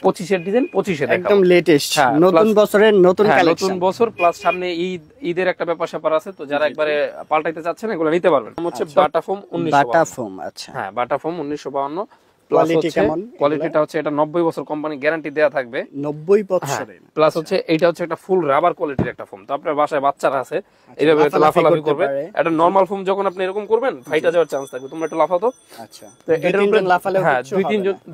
25 এর ডিজাইন 25 এ দেখাবো একদম লেটেস্ট নতুন বছরের নতুন কালেকশন। নতুন বছর প্লাস সামনে ঈদের একটা ব্যাপার স্যাপার আছে, তো যারা একবারে পাল্টাইতে চাচ্ছেন এগুলো নিতে পারবেন। হচ্ছে বাটা ফোম 1952। বাটা ফোম, আচ্ছা হ্যাঁ বাটা ফোম 1952। কোয়ালিটি কেমন? কোয়ালিটিটা হচ্ছে এটা 90 বছর কোম্পানি গ্যারান্টি দেয়া থাকবে। 90 বছরের প্লাস হচ্ছে এটা হচ্ছে একটা ফুল রাবার কোয়ালিটির একটা ফোম। তো আপনার বাসায় বাচ্চারা আছে, এইভাবে লাফালাফি করবে। এটা নরমাল ফোম যখন আপনি এরকম করবেন ফাইটা যাওয়ার চান্স থাকবে। তোমরা একটু লাফাও তো। আচ্ছা, তো এটার উপরে লাফালেও হ্যাঁ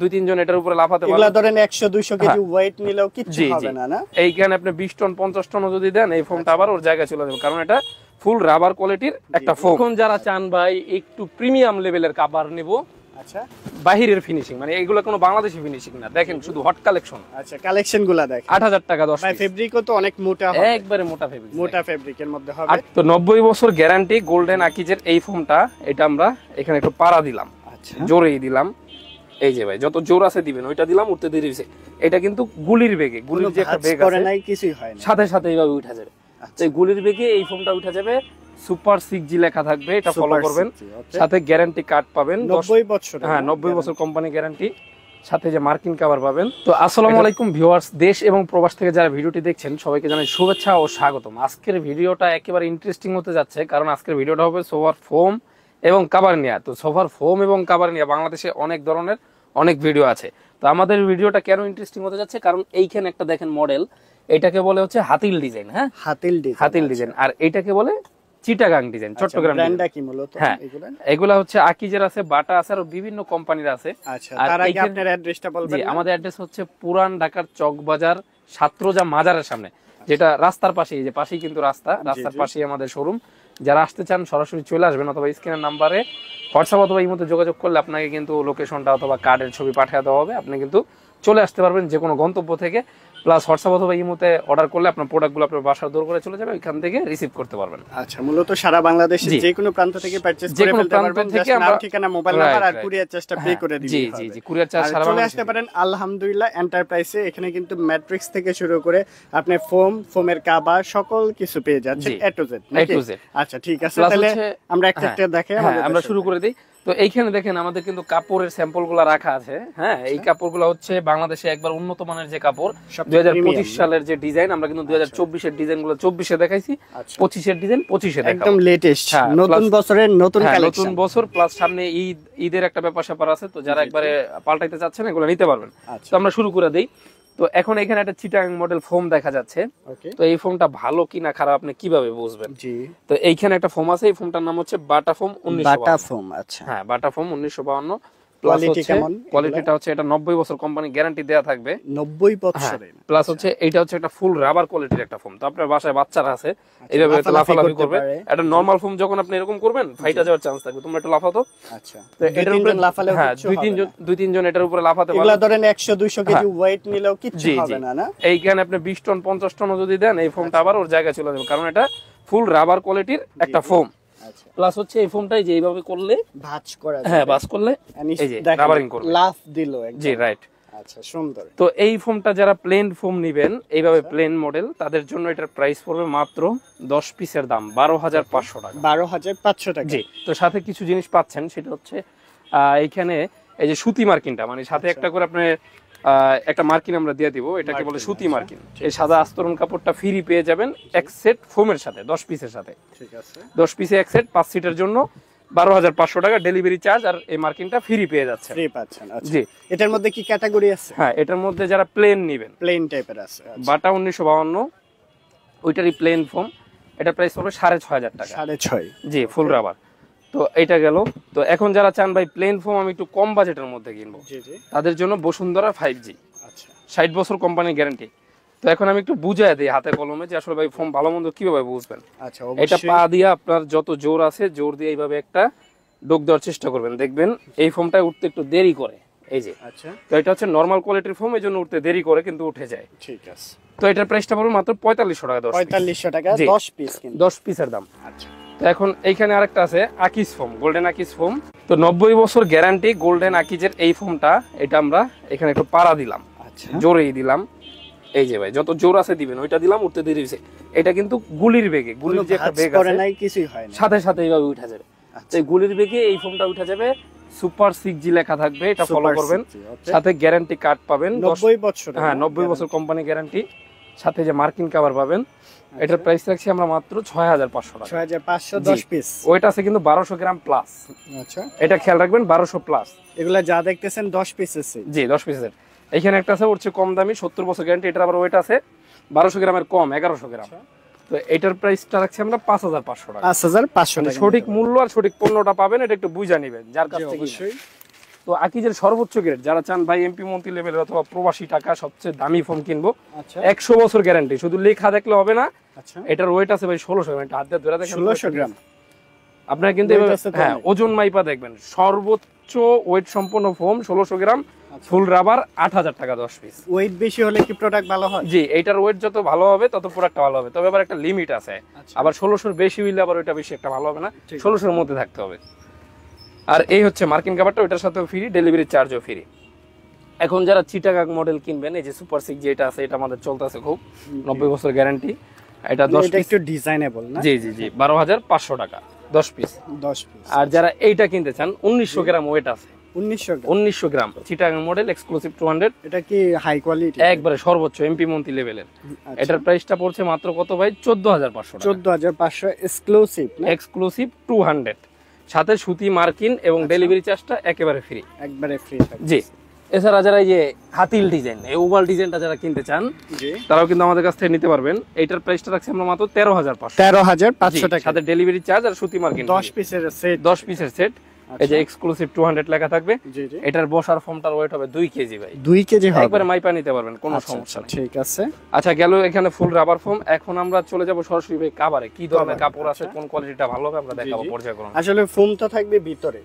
দুই তিনজন এটার উপরে লাফাতে পারবে। এগুলা ধরেন 100 200 কেজি ওয়েট নিলেও কিছু হবে না। না এইখানে আপনি 20 টন 50 টন যদি দেন এই ফোমটা আবার ওর জায়গায় চলে যাবে, কারণ এটা ফুল রাবার কোয়ালিটির একটা ফোম। এখন যারা চান ভাই একটু প্রিমিয়াম লেভেলের কভার নেব, আচ্ছা বাহিরের ফিনিশিং, মানে এগুলো কোনো বাংলাদেশি ফিনিশিং না, দেখেন শুধু হট কালেকশন। আচ্ছা কালেকশনগুলো দেখেন 8000 টাকা 10 ভাই। ফেব্রিকও তো অনেক মোটা হবে, একবারে মোটা ফেব্রিক, মোটা ফেব্রিকের মধ্যে হবে। আর তো 90 বছর গ্যারান্টি গোল্ডেন আকিজের এই ফোমটা, এটা আমরা এখানে একটু পাড়া দিলাম, আচ্ছা জোরেই দিলাম। এই যে ভাই যত জোর আছে দিবেন, ওইটা দিলাম উঠতে দেরি হইছে। এটা কিন্তু গুলির বেগে, গুলির যে একটা বেগ আছে নাই কিছুই হয় না, সাথে সাথে এইভাবে উঠা যাবে। তো এই গুলির বেগে এই ফোমটা উঠা যাবে। সুপার 6G লেখা থাকবে, এটা ফলো করবেন। সাথে গ্যারান্টি কার্ড পাবেন 90 বছর। হ্যাঁ 90 বছর কোম্পানি গ্যারান্টি, সাথে যে মার্কিন কভার পাবেন। তো আসসালামু আলাইকুম ভিউয়ার্স, দেশ এবং প্রবাস থেকে যারা ভিডিওটি দেখছেন সবাইকে জানাই শুভেচ্ছা ও স্বাগতম। আজকের ভিডিওটা একেবারে ইন্টারেস্টিং হতে যাচ্ছে, কারণ আজকের ভিডিওটা হবে সোফার ফোম এবং কভার নিয়ে। তো সোফার ফোম এবং কভার নিয়ে বাংলাদেশে অনেক ধরনের অনেক ভিডিও আছে। তো আমাদের ভিডিওটা কেন ইন্টারেস্টিং হতে যাচ্ছে, কারণ এইখানে একটা দেখেন মডেল, এটাকে বলে হচ্ছে হাতিল ডিজাইন। হ্যাঁ হাতিল ডিজাইন, আর এইটাকে বলে চিটাগাং ডিজাইন, চট্টগ্রাম ব্র্যান্ডটা কি মূলত? হ্যাঁ এগুলা হচ্ছে আকিজের আছে, বাটা আছে, আর বিভিন্ন কোম্পানির আছে। আচ্ছা তার আগে আপনার অ্যাড্রেসটা বলবেন? আমাদের অ্যাড্রেস হচ্ছে পুরান ঢাকার চকবাজার ছাত্রজা মাজারের সামনে, যেটা রাস্তার পাশেই, যে পাশেই কিন্তু রাস্তার পাশেই আমাদের শোরুম। যারা আসতে চান সরাসরি চলে আসবেন, অথবা স্ক্রিনের নাম্বারে হোয়াটসঅ্যাপ অথবা ইমোতে যোগাযোগ করলে আপনাকে কিন্তু লোকেশনটা অথবা কার্ডের ছবি পাঠিয়ে দেওয়া হবে। আপনি কিন্তু চলে আসতে পারবেন যে কোনো গন্তব্য থেকে। প্লাস হোয়াটসঅ্যাপ অথবা ইমোতে অর্ডার করলে আপনার প্রোডাক্টগুলো আপনার বাসার দূর করে চলে যাবে, ওইখান থেকে রিসিভ করতে পারবেন। আচ্ছা মূলত সারা বাংলাদেশে যে কোনো প্রান্ত থেকে পারচেজ করে ফেলতে পারবেন, জাস্ট নাম ঠিকানা মোবাইল নাম্বার আর কুরিয়ার চার্জটা পে করে দিবেন। জি জি জি, কুরিয়ার চার্জ সারা চলে আসতে পারেন আলহামদুলিল্লাহ এন্টারপ্রাইজে। এখানে কিন্তু ম্যাট্রিক্স থেকে শুরু করে আপনি ফোমের কভার সকল কিছু পেয়ে যাচ্ছেন এ টু জেড। আচ্ছা ঠিক আছে, তাহলে আমরা একটা একটা দেখাই, আমরা শুরু করে দিই। তো এইখানে দেখেন আমাদের কিন্তু কাপড়ের স্যাম্পল গুলা রাখা আছে। হ্যাঁ এই কাপড়গুলো হচ্ছে বাংলাদেশে একবার উন্নত মানের যে কাপড়, 2025 সালের যে ডিজাইন, আমরা কিন্তু 2024 এর ডিজাইন গুলো 24 এ দেখাইছি, 25 এর ডিজাইন 25 এ দেখাবো, একদম লেটেস্ট নতুন বছরের নতুন কালেকশন। নতুন বছর প্লাস সামনে ঈদের একটা ব্যাপার স্যাপার আছে, তো যারা একবারে পাল্টাইতে চাচ্ছেন এগুলো নিতে পারবেন। তো আমরা শুরু করে দেই। তো এখন এখানে একটা চিটাগাং মডেল ফোম দেখা যাচ্ছে। তো এই ফোমটা ভালো কিনা খারাপ আপনি কিভাবে বুঝবেন? তো এইখানে একটা ফোম আছে, এই ফোমটার নাম হচ্ছে বাটা ফোম 1952। বাটা ফোম, আচ্ছা হ্যাঁ বাটা ফোম 1952। কোয়ালিটি কেমন? কোয়ালিটিটা হচ্ছে এটা 90 বছর কোম্পানি গ্যারান্টি দেয়া থাকবে। 90 বছরের। প্লাস হচ্ছে এটা হচ্ছে একটা ফুল রাবার কোয়ালিটির একটা ফোম। তো আপনার বাসায় বাচ্চারা আছে, এইভাবে লাফালাফি করবে। এটা নরমাল ফোম যখন আপনি এরকম করবেন ফাইটা যাওয়ার চান্স থাকবে। তোমরা একটু লাফাও তো। আচ্ছা তো এটার উপরে লাফালেও হ্যাঁ দুই তিনজন এটার উপরে লাফাতে পারবে। এগুলা ধরেন 100 200 কেজি ওয়েট নিলেও কিছু হবে না। না এইখানে আপনি 20 টন 50 টন যদি দেন এই ফোমটা আবার ওর জায়গায় চলে যাবে, কারণ এটা ফুল রাবার কোয়ালিটির একটা ফোম। প্লাস হচ্ছে এই ফোমটাই যে এইভাবে করলে ভাঁজ করা যায়, হ্যাঁ ভাঁজ করলে এই যে রাবারিং করবে, লাফ দিল একদম। জি রাইট। আচ্ছা সুন্দর। তো এই ফোমটা যারা প্লেন ফোম নেবেন এইভাবে প্লেন মডেল, তাদের জন্য এটার প্রাইস পড়বে মাত্র 10 পিসের দাম 12,500 টাকা। 12,500 টাকা, জি। তো সাথে কিছু জিনিস পাচ্ছেন, সেটা হচ্ছে এইখানে এই যে সুতি মার্কিনটা, মানে সাথে একটা করে আপনি একটা মার্কিন আমরা দিয়ে দিব, এটাকে বলে সুতি মার্কিন। এই সাদা আস্তরণ কাপড়টা ফ্রি পেয়ে যাবেন এক সেট ফোমের সাথে, 10 পিসের সাথে। ঠিক আছে, 10 পিসে এক সেট 5 সিটের জন্য 12,500 টাকা ডেলিভারি চার্জ, আর এই মার্কিনটা ফ্রি পেয়ে যাচ্ছে। ফ্রি পাচ্ছেন। আচ্ছা জি। এটার মধ্যে কি ক্যাটাগরি আছে? হ্যাঁ এটার মধ্যে যারা প্লেন নেবেন, প্লেন টাইপের আছে, বাটা 1952 ওইটারই প্লেন ফোম, এটা প্রাইস পড়বে 6,500 টাকা। 6.5, জি ফুল রাবার। তো এটা গেল। তো এখন যারা চান ভাই প্লেন ফোম আমি একটু কম বাজেটের মধ্যে কিনবো, তাদের জন্য বসুন্ধরা 5G, আচ্ছা 60 বছর কোম্পানির গ্যারান্টি। তো এখন আমি একটু বুঝাই দিই হাতে কলমে যে আসলে ভাই ফোম ভালো মন্দ কিভাবে বুঝবেন। আচ্ছা এটা পা দিয়ে আপনার যত জোর আছে জোর দিয়ে এইভাবে একটা ডোক দেওয়ার চেষ্টা করবেন, দেখবেন এই ফোমটা উঠতে একটু দেরি করে। এই যে আচ্ছা, তো এটা হচ্ছে নরমাল কোয়ালিটির ফোম, এই জন্য উঠতে দেরি করে কিন্তু উঠে যায়। ঠিক আছে। তো এটার প্রাইসটা পড়বে মাত্র 4500 টাকা। 4500 টাকা 10 পিস, কিন্তু 10 পিসের দাম। আচ্ছা তো এখন এইখানে আরেকটা আছে Akij foam, golden Akij foam. তো 90 বছর গ্যারান্টি গোল্ডেন আকিজের এই ফোমটা, এটা আমরা এখানে একটু পাড়া দিলাম, আচ্ছা জোরেই দিলাম। এই যে ভাই যত জোর আছে দিবেন, ওইটা দিলাম উঠতে দেরি হইছে। এটা কিন্তু গুলির বেগে, গুলির যে একটা বেগ আছে নাই কিছুই হয় না, সাথে সাথে এইভাবে উঠা যাবে। তো এই গুলির বেগে এই ফোমটা উঠা যাবে সুপার 6G লেখা থাকবে, এটা ফলো করবেন। সাথে গ্যারান্টি কার্ড পাবেন 90 বছর। হ্যাঁ 90 বছর কোম্পানি গ্যারান্টি, সাথে যে মার্কিন কভার পাবেন। এটার প্রাইস রাখছি আমরা মাত্র 6500 টাকা। 6500 10 পিস। ওয়েট আছে কিন্তু 1200 গ্রাম প্লাস। আচ্ছা, এটা খেয়াল রাখবেন 1200 প্লাস। এগুলা যা দেখতেছেন 10 পিসের সেট। জি 10 পিসের। এখানে একটা আছে ওর চেয়ে কম দামি 70 বছর গ্যারান্টি, এটার আবার ওয়েট আছে 1200 গ্রামের কম 1100 গ্রাম। তো এটার প্রাইসটা রাখছি আমরা 5500 টাকা। 5500 টাকা। সঠিক মূল্য আর সঠিক পণ্যটা পাবেন, এটা একটু বুঝে নেবেন যার কাছ থেকে। অবশ্যই। তো আকিজের সর্বোচ্চ গ্রেড যারা চান ভাই এমপি মন্ত্রী লেভেলের অথবা প্রবাসী টাকা সবচেয়ে দামি ফোন কিনবো, 100 বছর গ্যারান্টি, শুধু লেখা দেখলে হবে না। এটার ওয়েট আছে ভাই 1600 গ্রাম, হাত দিয়ে ধরে দেখেন 1600 গ্রাম। আপনারা কিন্তু হ্যাঁ ওজন মাইপা দেখবেন, সর্বোচ্চ ওয়েট সম্পন্ন ফোম 1600 গ্রাম, ফুল রাবার 8000 টাকা 10 পিস। ওয়েট বেশি হলে কি প্রোডাক্ট ভালো হয়? জি, এইটার ওয়েট যত ভালো হবে তত প্রোডাক্টটা ভালো হবে, তবে আবার একটা লিমিট আছে। আবার 1600 বেশি হইলে আবার ওইটা বেশি একটা ভালো হবে না, 1600 এর মধ্যে থাকতে হবে। আর এই হচ্ছে মার্কিন কভারটা, ওইটার সাথেও ফ্রি, ডেলিভারি চার্জও ফ্রি। এখন যারা চিটাগাং মডেল কিনবেন, এই যে সুপার 6 যেটা আছে, এটা আমাদের চলতেছে খুব, 90 বছর গ্যারান্টি। এটা 10 পিস, একটু ডিজাইনেবল না? জি জি জি, 12500 টাকা 10 পিস। 10 পিস। আর যারা এইটা কিনতে চান, 1900 গ্রাম ওয়েট আছে, 1900 গ্রাম চিটাগাং মডেল এক্সক্লুসিভ 200। এটা কি হাই কোয়ালিটি? একবারে সর্বোচ্চ এমপি মন্ত্রী লেভেলের। এটার প্রাইসটা পড়ছে মাত্র কত ভাই? 14500 টাকা। 14500 এক্সক্লুসিভ না? এক্সক্লুসিভ 200, সাথে সুতি মার্কিন এবং ডেলিভারি চার্জটা একেবারে ফ্রি। একবারে ফ্রি থাকবে। জি। এছাড়া যারা এই যে হাতিল ডিজাইন, এই ওভাল ডিজাইনটা যারা কিনতে চান, তারাও কিন্তু আমাদের কাছ থেকে নিতে পারবেন। এইটার প্রাইসটা রাখছি আমরা মাত্র 13500। 13500 টাকা, সাথে ডেলিভারি চার্জ আর সুতি মার্কিন 10 পিসের সেট। 10 পিসের সেট। এই যে এক্সক্লুসিভ 200 লেখা থাকবে। এটার বসার ফোমটার ওয়েট হবে 2 কেজি ভাই। 2 কেজি হবে, একবারে মাইপা নিতে পারবেন, কোনো সমস্যা নেই। ঠিক আছে। আচ্ছা, গেল এখানে ফুল রাবার ফোম। এখন আমরা চলে যাব সরাসরি ভাই কাভারে, কি ধরনের কাপড় আছে, কোন কোয়ালিটিটা ভালো হবে আমরা দেখাবো পর্যায়ক্রমে। আসলে ফোম তো থাকবে ভিতরে,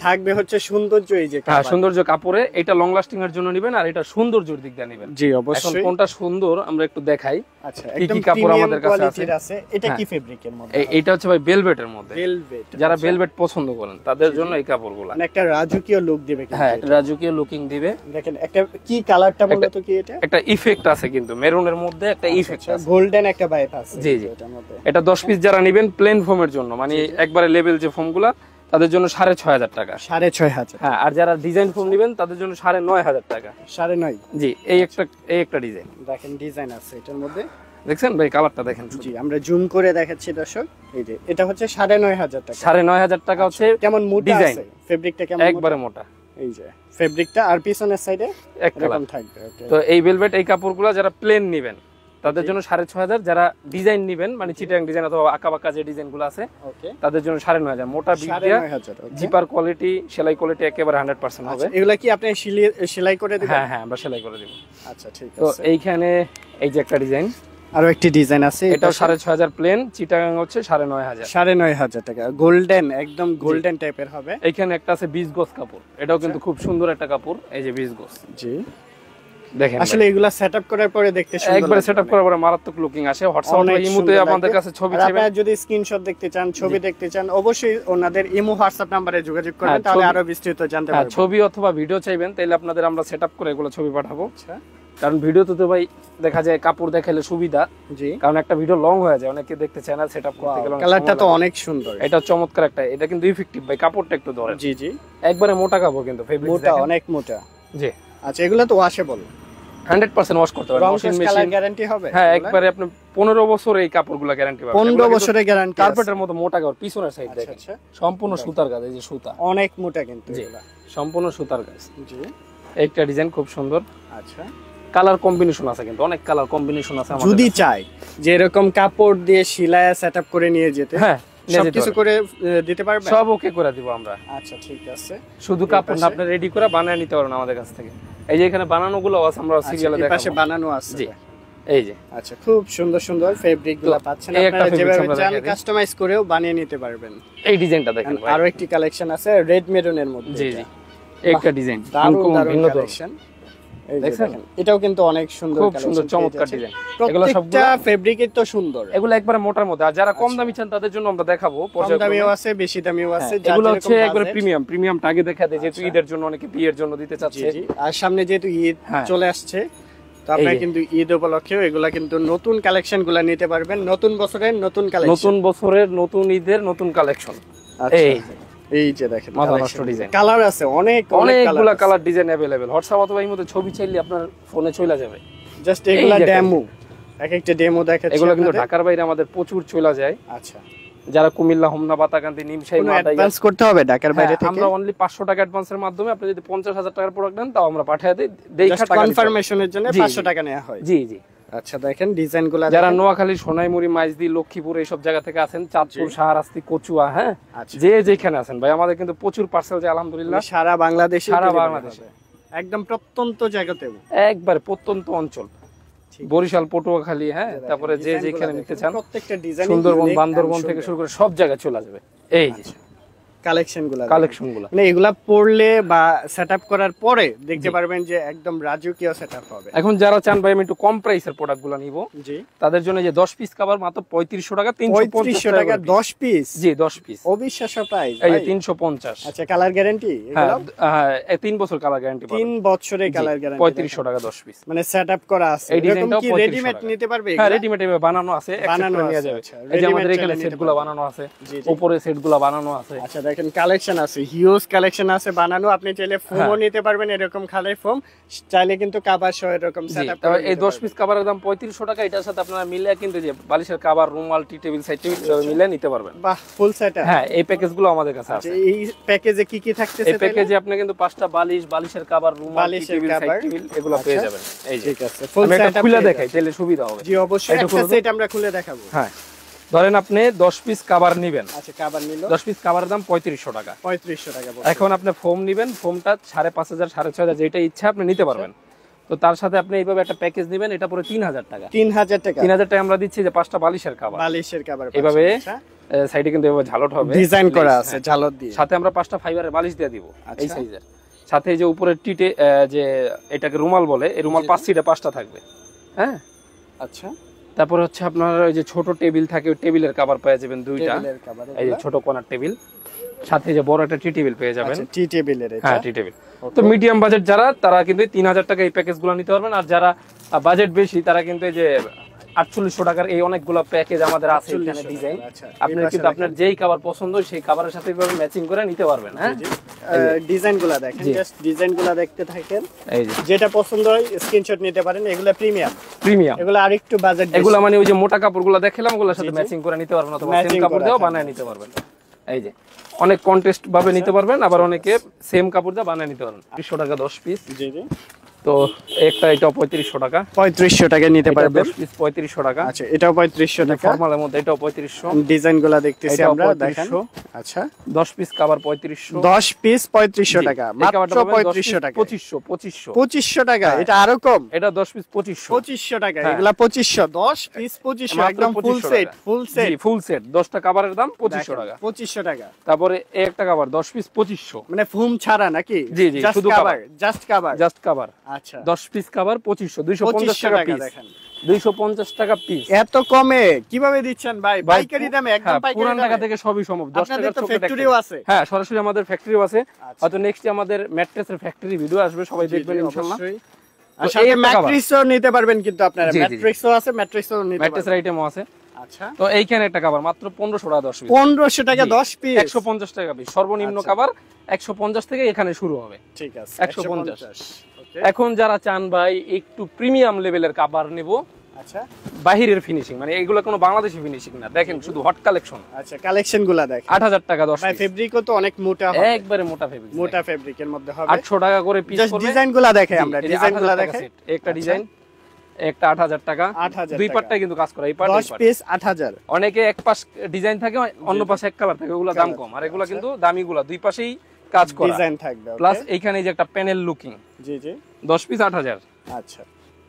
থাকবে হচ্ছে সৌন্দর্য। এই যে হ্যাঁ, সৌন্দর্য কাপড়ে, এটা লং লাস্টিং এর জন্য নেবেন আর এটা সৌন্দর্যের দিক দিয়ে নেবেন। জি অবশ্যই। এখন কোনটা সুন্দর আমরা একটু দেখাই। আচ্ছা, একদম কাপড় আমাদের কাছে আছে। এটা কি ফেব্রিকের মধ্যে? এটা হচ্ছে ভাই ভেলভেটের মধ্যে। ভেলভেট, যারা ভেলভেট পছন্দ করেন তাদের জন্য এই কাপড়গুলো। মানে একটা রাজকীয় লুক দিবে। হ্যাঁ, একটা রাজকীয় লুকিং দিবে। দেখেন একটা কি কালারটা বলতো কি, এটা একটা ইফেক্ট আছে কিন্তু মেরুনের মধ্যে একটা ইফেক্ট আছে, গোল্ডেন একটা ভাইব আছে। জি জি, এটার মধ্যে। এটা 10 পিস যারা নেবেন প্লেন ফোমের জন্য, মানে একবারে লেভেল যে ফোমগুলা, তাদের জন্য 6500 টাকা। 6500। হ্যাঁ, আর যারা ডিজাইন ফোম নেবেন তাদের জন্য 9500 টাকা। 9.5? জি, এই একটা ডিজাইন দেখেন, ডিজাইন আছে এটার মধ্যে, দেখছেন ভাই, কালারটা দেখেন। জি, আমরা জুম করে দেখাচ্ছি দর্শক। এই যে এটা হচ্ছে 9500 টাকা। 9500 টাকা হচ্ছে। কেমন মোটা আছে ফেব্রিকটা? কেমন? একবারে মোটা। এই যে ফেব্রিকটা, আর পিছনের সাইডে এরকম থাকবে। ওকে। তো এই ভেলভেট এই কাপড়গুলো যারা প্লেন নেবেন তাদের জন্য 6500, যারা ডিজাইন নেবেন মানে চিটাং ডিজাইন অথবা আঁকা বাঁকা যে ডিজাইনগুলো আছে তাদের জন্য 9500। মোটা বিগ দিয়া, জিপার কোয়ালিটি, সেলাই কোয়ালিটি একেবারে 100% হবে। এগুলা কি আপনি সেলাই করে দিবেন? হ্যাঁ হ্যাঁ, আমরা সেলাই করে দিব। আচ্ছা, ঠিক আছে। তো এইখানে এই যে একটা ডিজাইন, আরো একটি ডিজাইন আছে, এটাও 6500 প্লেন, চিটাং হচ্ছে 9500। 9500 টাকা, গোল্ডেন, একদম গোল্ডেন টাইপের হবে। এইখানে একটা আছে 20 গজ কাপড়, এটাও কিন্তু খুব সুন্দর একটা কাপড়। এই যে 20 গজ। জি, দেখেন আসলে এগুলা সেটআপ করার পরে দেখতে সুন্দর, একবারে সেটআপ করার পরে মারাত্মক লুকিং আসে। হোয়াটসঅ্যাপ বা ইমোতে আমাদের কাছে ছবি চাইবেন, আপনারা যদি স্ক্রিনশট দেখতে চান, ছবি দেখতে চান, অবশ্যই ওনাদের ইমো হোয়াটসঅ্যাপ নম্বরে যোগাযোগ করবেন, তাহলে আরো বিস্তারিত জানতে পারবেন। ছবি অথবা ভিডিও চাইবেন, তাহলে আপনাদের আমরা সেটআপ করে এগুলো ছবি পাঠাবো। আচ্ছা, কারণ ভিডিওতে তো ভাই দেখা যায় কাপড় দেখালে সুবিধা, জি, কারণ একটা ভিডিও লং হয়ে যায়, অনেকে দেখতে চায় না, সেটআপ করতে গেলে। কালারটা তো অনেক সুন্দর, এটা চমৎকার একটা, এটা কিন্তু ইফেক্টিভ ভাই। কাপড়টা একটু ধরেন। জি জি, একবারে মোটা কাপড় কিন্তু, ফেব্রিক মোটা, অনেক মোটা। জি। আচ্ছা, এগুলো তো ওয়াশেবল, 100% ওয়াশ করতে পারবেন, ওয়াশিং মেশিন গ্যারান্টি হবে। হ্যাঁ, একবারে আপনি 15 বছর এই কাপড়গুলো গ্যারান্টি পাবেন। 15 বছরের গ্যারান্টি। কার্পেটের মতো মোটা কাপড়, পিছনের সাইড দেখেন সম্পূর্ণ সুতার কাজ। এই যে সুতা অনেক মোটা কিন্তু, এগুলা সম্পূর্ণ সুতার কাজ। জি, একটা ডিজাইন খুব সুন্দর। আচ্ছা, কালার কম্বিনেশন আছে কিন্তু, অনেক কালার কম্বিনেশন আছে আমাদের। যদি চাই যে এরকম কাপড় দিয়ে সিলায়া সেটআপ করে নিয়ে যেতে, হ্যাঁ, সবকিছু করে দিতে পারবেন, সব ওকে করে দিব আমরা। আচ্ছা, ঠিক আছে। শুধু কাপড় না, আপনি রেডি করে বানায় নিতে পারবেন আমাদের কাছ থেকে। এই যে এখানে বানানোগুলো আছে, আমরা সিরিয়ালে দেখাবো। পাশে বানানো আছে। জি, এই যে। আচ্ছা, খুব সুন্দর সুন্দর ফেব্রিকগুলো পাচ্ছেন আপনারা, যেভাবে চান কাস্টমাইজ করেও বানিয়ে নিতে পারবেন। এই ডিজাইনটা দেখেন ভাই, আরো একটি কালেকশন আছে রেড মেরুনের মধ্যে। জি জি, একটা ডিজাইন দারুণ দারুণ কালেকশন। এই দেখেন, এটাও কিন্তু অনেক সুন্দর কালেকশন, খুব সুন্দর চমৎকার ডিজাইন। এগুলো সবটা ফেব্রিকই তো সুন্দর, এগুলো একবারে মোটার মধ্যে। আর যারা কম দামি চান তাদের জন্য আমরা দেখাবো, কম দামিও আছে, বেশি দামিও আছে। এগুলো হচ্ছে একবারে প্রিমিয়াম টাগে দেখা দেয়, যেহেতু ঈদের জন্য অনেকে বিয়ের জন্য দিতে চাচ্ছে। জি, আর সামনে যেহেতু ঈদ চলে আসছে, তো আপনারা কিন্তু ঈদ উপলক্ষেও এগুলা কিন্তু নতুন কালেকশনগুলো নিতে পারবেন। নতুন বছরের নতুন কালেকশন, নতুন বছরের নতুন ঈদের নতুন কালেকশন। এই এই যে দেখেন মাথা নষ্ট ডিজাইন, কালার আছে অনেকগুলা কালার ডিজাইন अवेलेबल। হোয়াটসঅ্যাপ অথবা এই মধ্যে ছবি চাইলে আপনার ফোনে চলে যাবে। জাস্ট এগুলা ডেমো, এক একটা ডেমো দেখাচ্ছি। এগুলো কিন্তু ঢাকার বাইরে আমাদের প্রচুর চলে যায়। আচ্ছা, যারা কুমিল্লা, হোমনা, বাতাকান্দি, নিমশাই, মাদাইয়া অ্যাডভান্স করতে হবে ঢাকার বাইরে থেকে? আমরা অনলি 500 টাকা অ্যাডভান্সের মাধ্যমে, আপনি যদি 50,000 টাকার প্রোডাক্ট নেন তাও আমরা পাঠিয়ে দেই। দেখা টাকা কনফার্মেশনের জন্য 500 টাকা নেওয়া হয়। জি জি। আচ্ছা, দেখেন ডিজাইনগুলো। যারা নোয়াখালী, সোনাইমুড়ি, মাইজদি, লক্ষ্মীপুর এইসব জায়গা থেকে আছেন, চাঁদপুর, শাহরাস্তি, কচুয়া, হ্যাঁ, যে যেখানে আছেন ভাই, আমাদের কিন্তু প্রচুর পার্সেল যায় আলহামদুলিল্লাহ। সারা বাংলাদেশে, একদম প্রত্যন্ত জায়গাতেও, একবারে প্রত্যন্ত অঞ্চল, বরিশাল, পটুয়াখালী, হ্যাঁ, তারপরে যে যেখানে নিতে চান, প্রত্যেকটা ডিজাইন, সুন্দরবন, বান্দরবন থেকে শুরু করে সব জায়গায় চলে যাবে। এই যে কালেকশনগুলো মানে এগুলা পড়লে বা সেটআপ করার পরে দেখতে পারবেন যে একদম রাজকীয় সেটআপ হবে। এখন যারা চান ভাই আমি একটু কম প্রাইসের প্রোডাক্টগুলো নিব, জি, তাদের জন্য যে 10 পিস কভার মাত্র 3500 টাকা, 350 টাকা 10 পিস। জি, 10 পিস, অবিশ্বাস্য প্রাইস। এই যে 350। আচ্ছা, কালার গ্যারান্টি? হ্যাঁ, 3 বছর কালার গ্যারান্টি পাবেন। 3 বছরের কালার গ্যারান্টি, 3500 টাকা 10 পিস। মানে সেটআপ করা আছে। এরকম কি রেডিমেড নিতে পারবে? হ্যাঁ, রেডিমেড এভাবে বানানো আছে, বানানো নিয়ে যাবে। এই যে আমাদের এখানে সেটগুলো বানানো আছে, উপরে সেটগুলো বানানো আছে। আচ্ছা, দেখেন কালেকশন আছে, হিউজ কালেকশন আছে বানানো। আপনি চাইলে ফোমও নিতে পারবেন, এরকম খালের ফোম, চাইলে কিন্তু কভার সহ এরকম সেটআপ করে। এই 10 পিস কভারের দাম 3500 টাকা। এটার সাথে আপনারা মিলে কিন্তু যে বালিশের কভার, রুমাল, টি টেবিল, সাইড টেবিল সব মিলে নিতে পারবেন। বাহ, ফুল সেটআপ। হ্যাঁ, এই প্যাকেজগুলো আমাদের কাছে আছে। এই প্যাকেজে কি কি থাকতেছে? এই প্যাকেজে আপনি কিন্তু 5টা বালিশ, বালিশের কভার, রুমাল, টি টেবিল, সাইড টেবিল এগুলো পেয়ে যাবেন। এই যে ঠিক আছে, ফুল সেটআপ খুলে দেখাই তাহলে সুবিধা হবে। জি, অবশ্যই একটা সেট আমরা খুলে দেখাবো। হ্যাঁ, ধরেন আপনি 10 পিস কভার নেবেন। আচ্ছা, কভার নিল, 10 পিস কভারের দাম 3500 টাকা। 3500 টাকা। এখন আপনি ফোম নেবেন, ফোমটা 5500, 6500 যেটা ইচ্ছা আপনি নিতে পারবেন। তো তার সাথে আপনি এইভাবে একটা প্যাকেজ নেবেন, এটা পুরো 3000 টাকা। 3000 টাকা। 3000 টাকা আমরা দিচ্ছি যে 5টা বালিশের কভার। এইভাবে সাইডে কিন্তু এভাবে ঝালট হবে, ডিজাইন করা আছে ঝালট দিয়ে। সাথে আমরা 5টা ফাইবারের বালিশ দিয়ে দিব এই সাইজের। সাথে এই যে উপরে টিটে যে এটাকে রুমাল বলে, এই রুমাল 5 সিটে 5টা থাকবে। হ্যাঁ, আচ্ছা। তারপর হচ্ছে আপনার ওই যে ছোট টেবিল থাকে, ওই টেবিলের কভার পেয়ে যাবেন 2টা। এই যে ছোট কোণার টেবিল, সাথে যে বড় একটা টি টেবিল পেয়ে যাবেন। আচ্ছা, টি টেবিলের এটা? হ্যাঁ, টি টেবিল। তো মিডিয়াম বাজেট যারা, তারা কিন্তু 3000 টাকা এই প্যাকেজগুলো নিতে পারবেন। আর যারা বাজেট বেশি, তারা কিন্তু এই যে 4800 টাকার এই অনেকগুলো প্যাকেজ আমাদের আছে এখানে ডিজাইন। আপনি কিন্তু আপনার যেই কভার পছন্দ সেই কভারের সাথে এইভাবে ম্যাচিং করে নিতে পারবেন। হ্যাঁ, ডিজাইনগুলো দেখেন, জাস্ট ডিজাইনগুলো দেখতে থাকেন। এই যে যেটা পছন্দ হয় স্ক্রিনশট নিতে পারেন। এগুলা প্রিমিয়াম, এগুলা আরেকটু বাজেট। এগুলা মানে ওই যে মোটা কাপড়গুলো দেখালাম, ওগুলোর সাথে ম্যাচিং করে নিতে পারবেন, অথবা সেম কাপড় দিয়েও বানায় নিতে পারবেন। এই যে অনেক কন্টেস্ট ভাবে নিতে পারবেন, আবার অনেকে সেম কাপড় দিয়ে বানায় নিতে পারবেন। 300 টাকা 10 পিস। জি জি। তো একটা এটাও 3500 টাকা। 3500 টাকা নিতে পারবেন। 10 পিস 3500 টাকা। আচ্ছা, এটাও 3500 টাকা। ফরমালের মধ্যে এটাও 3500। ডিজাইনগুলো দেখতেছি আমরা, দেখেন। আচ্ছা, 10 পিস কভার 3500। 10 পিস 3500 টাকা, মাত্র 3500 টাকা। 2500 টাকা। এটা আরো কম। এটা 10 পিস 2500 টাকা। এগুলা 2500, 10 পিস 2500, একদম ফুল সেট। জি, ফুল সেট 10টা কভারের দাম 2500 টাকা। 2500 টাকা। তারপরে একটা কভার 10 পিস 2500, মানে ফোম ছাড়া নাকি? জি জি, শুধু কভার, জাস্ট কভার। আচ্ছা, 10 পিস কভার 2500, 250 টাকা পিস। দেখেন 250 টাকা পিস। এত কমে কিভাবে দিচ্ছেন ভাই? পাইকারি দামে, একদম পাইকারি দামে। পুরান টাকা থেকে সবই সম্ভব। 10 টাকা তো ফ্যাক্টরিও আছে? হ্যাঁ, সরাসরি আমাদের ফ্যাক্টরিও আছে। হয়তো নেক্সট আমাদের ম্যাট্রেসের ফ্যাক্টরি ভিডিও আসবে, সবাই দেখবেন ইনশাআল্লাহ। আচ্ছা, এই ম্যাট্রেসও নিতে পারবেন কিন্তু আপনারা। ম্যাট্রেসও আছে, ম্যাট্রেসও নিতে পারবেন, ম্যাট্রেসের আইটেমও আছে। আচ্ছা, তো এইখানে একটা কভার মাত্র 1500 টাকা 10 পিস। 1500 টাকা 10 পিস, 150 টাকা পিস। সর্বনিম্ন কভার 150 থেকে এখানে শুরু হবে। ঠিক আছে, 150। এখন যারা চান ভাই একটু প্রিমিয়াম লেভেলের কভার নেব, আচ্ছা, বাহিরের ফিনিশিং, মানে এগুলো কোনো বাংলাদেশি ফিনিশিং না, দেখেন শুধু হট কালেকশন। আচ্ছা, কালেকশনগুলো দেখেন। 8000 টাকা 10 ভাই, ফেব্রিকও তো অনেক মোটা হবে, একবারে মোটা ফেব্রিক, মোটা ফেব্রিকের মধ্যে হবে। 800 টাকা করে পিস পড়বে। ডিজাইনগুলো দেখে আমরা, ডিজাইনগুলো দেখে। একটা ডিজাইন, একটা 8000 টাকা। দুই পাটটাই কিন্তু কাজ করা, এই পাট 10 পিস 8000। অনেকে এক পাশ ডিজাইন থাকে, অন্য পাশে এক কালার থাকে, ওগুলো দাম কম। আর এগুলো কিন্তু দামিগুলো দুই পাশেই কাজ করা, ডিজাইন থাকবে। প্লাস এইখানে যে একটা প্যানেল লুকিং। জি জি, 10 পিস 8000। আচ্ছা,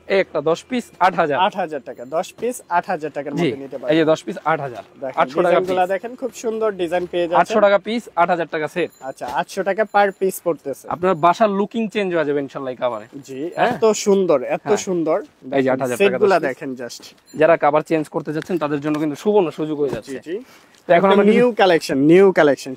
এই একটা 10 পিস 8000। 8000 টাকা, 10 পিস 8000 টাকার মধ্যে নিতে পারবেন। এই যে 10 পিস 8000, 800 টাকা পিস। দেখেন খুব সুন্দর ডিজাইন পেয়ে যাচ্ছেন। 800 টাকা পিস, 8000 টাকা সেট। আচ্ছা, 800 টাকা পার পিস পড়তেছে। আপনার বাসার লুকিং চেঞ্জ হয়ে যাবে ইনশাআল্লাহ এই কভারে। জি, এত সুন্দর, এত সুন্দর। এই যে 8000 টাকা সেটগুলো দেখেন জাস্ট। যারা কভার চেঞ্জ করতে যাচ্ছেন তাদের জন্য কিন্তু সুবর্ণ সুযোগ হয়ে যাচ্ছে। জি জি। তো এখন আমরা নিউ কালেকশন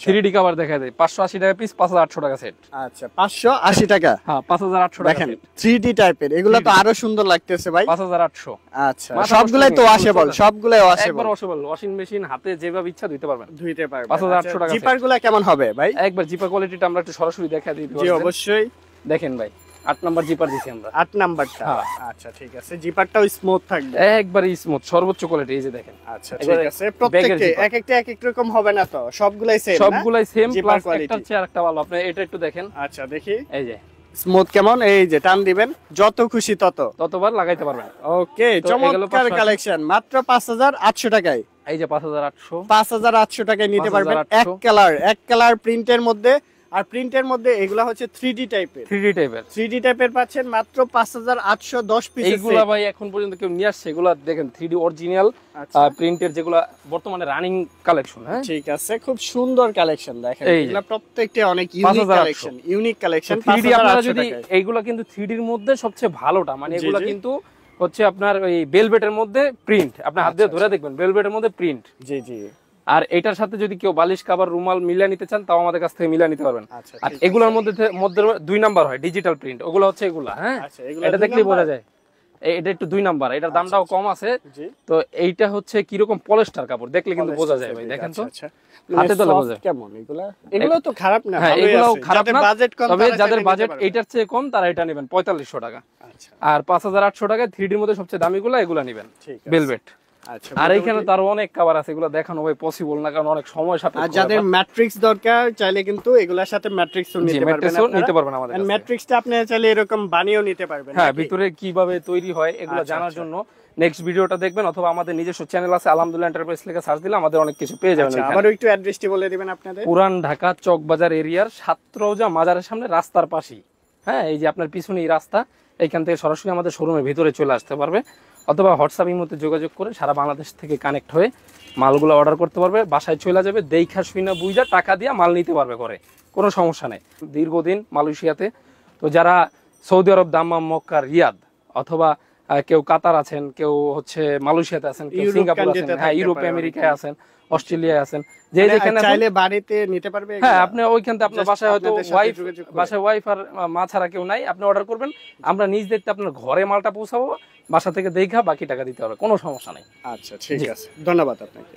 3D কভার দেখাই দেই। 580 টাকা পিস, 5800 টাকা সেট। আচ্ছা, 580 টাকা। হ্যাঁ, 5800 টাকা দেখেন 3D টাইপের, এগুলো তো আরো সুন্দর সুন্দর লাগতেছে ভাই। 5800। আচ্ছা, সবগুলাই তো ওয়াশেবল, সবগুলাই ওয়াশেবল, একবার ওয়াশেবল, ওয়াশিং মেশিন হাতে যেভাবে ইচ্ছা ধুইতে পারবেন, ধুইতে পারবেন। 5800 টাকা। জিপারগুলো কেমন হবে ভাই? একবার জিপার কোয়ালিটিটা আমরা একটু সরাসরি দেখাই দিই। জি অবশ্যই, দেখেন ভাই 8 নাম্বার জিপার দিছি আমরা। 8 নাম্বারটা, আচ্ছা ঠিক আছে। জিপারটাও স্মুথ থাকবে, একবারই স্মুথ, সর্বোচ্চ কোয়ালিটি। এই যে দেখেন। আচ্ছা ঠিক আছে। প্রত্যেকটা এক একটা এক এক রকম হবে না তো, সবগুলাই সেম না? সবগুলাই সেম, প্লাস একটা চেয়ে একটা ভালো। আপনি এটা একটু দেখেন। আচ্ছা দেখি, এই যে স্মুথ কেমন, এই যে টান দিবেন যত খুশি ততবার লাগাইতে পারবেন। ওকে, চমৎকার কালেকশন, মাত্র 5800 টাকায়। এই যে 5800 টাকায় নিতে পারবেন। এক কালার প্রিন্টের মধ্যে, আর প্রিন্টের মধ্যে এগুলা হচ্ছে 3D টাইপের পাচ্ছেন মাত্র 5810 পিস। এইগুলা ভাই এখন পর্যন্ত কেউ নিয়ে আসছে? এগুলা দেখেন 3D অরিজিনাল প্রিন্টের, যেগুলা বর্তমানে রানিং কালেকশন। হ্যাঁ ঠিক আছে, খুব সুন্দর কালেকশন। দেখেন এগুলা প্রত্যেকটা অনেক ইউনিক কালেকশন। 3D আপনারা যদি এইগুলা কিন্তু 3D এর মধ্যে সবচেয়ে ভালোটা, মানে এগুলা কিন্তু হচ্ছে আপনার ওই বেলভেটের মধ্যে প্রিন্ট, আপনি হাত দিয়ে ধরে দেখবেন বেলভেটের মধ্যে প্রিন্ট। জি জি। আর এটার সাথে যদি কেউ বালিশ কভার রুমাল মিলিয়ে নিতে চান, তাও আমাদের কাছ থেকে মিলিয়ে নিতে পারবেন। আর এগুলোর মধ্যে 2 নাম্বার হয় ডিজিটাল প্রিন্ট, ওগুলো হচ্ছে এগুলা। হ্যাঁ এটা দেখলেই বোঝা যায়। এটা একটু 2 নাম্বার, এটার দামটাও কম আছে। তো এইটা হচ্ছে কি রকম পলিস্টার কাপড়, দেখলে কিন্তু বোঝা যায় ভাই। দেখেন তো হাতে তো বোঝা যায় কেমন। এগুলো তো খারাপ না, হ্যাঁ এগুলোও খারাপ না, তবে যাদের বাজেট এইটার চেয়ে কম তারা এটা নেবেন 4500 টাকা। আর 5800 টাকায় 3D এর মধ্যে সবচেয়ে দামিগুলো এগুলা নেবেন, ভেলভেট। আর এইখানে তার অনেক কভার আছে, এগুলো দেখানো ভাই পসিবল না, কারণ অনেক সময় সাপেক্ষ। আর যাদের ম্যাট্রিক্স দরকার চাইলে কিন্তু এগুলোর সাথে ম্যাট্রিক্সও নিতে পারবেন আমাদের কাছে। ম্যাট্রিক্সটা আপনি চাইলে এরকম বানিয়েও নিতে পারবেন। হ্যাঁ, ভিতরে কিভাবে তৈরি হয় এগুলো জানার জন্য নেক্সট ভিডিওটা দেখবেন, অথবা আমাদের নিজস্ব চ্যানেল আছে আলহামদুলিল্লাহ এন্টারপ্রাইজ লিখে সার্চ দিলে আমাদের অনেক কিছু পেয়ে যাবেন। আবার একটু অ্যাড্রেসটি বলে দিবেন আপনাদের। পুরান ঢাকা চকবাজার এরিয়ার সাতরোজা মাজারের সামনে রাস্তার পাশেই। হ্যাঁ, এই যে আপনার পিছনে এই রাস্তা, এইখান থেকে সরাসরি আমাদের শোরুমের ভিতরে চলে আসতে পারবে, অথবা হোয়াটসঅ্যাপের মধ্যে যোগাযোগ করে সারা বাংলাদেশ থেকে কানেক্ট হয়ে মালগুলো অর্ডার করতে পারবে। বাসায় চলে যাবে, দেখা শুইনা বুঝা টাকা দিয়ে মাল নিতে পারবে করে, কোনো সমস্যা নেই। দীর্ঘদিন মালয়েশিয়াতে, তো যারা সৌদি আরব, দাম্মাম, মক্কা, রিয়াদ, অথবা কেউ কাতার আছেন, কেউ হচ্ছে মালয়েশিয়াতে আছেন, কেউ সিঙ্গাপুর আছেন, হ্যাঁ ইউরোপে আমেরিকায় আছেন, অস্ট্রেলিয়ায় আছেন, যে যেখানে চাইলে বাড়িতে নিতে পারবে। হ্যাঁ, আপনি ওইখান থেকে আপনার বাসায় হয়তো ওয়াইফ আর মা ছাড়া কেউ নাই, আপনি অর্ডার করবেন, আমরা নিজ দেখতে আপনার ঘরে মালটা পৌঁছাবো, বাসা থেকে দেখা বাকি টাকা দিতে হবে, কোনো সমস্যা নাই। আচ্ছা ঠিক আছে, ধন্যবাদ আপনাকে।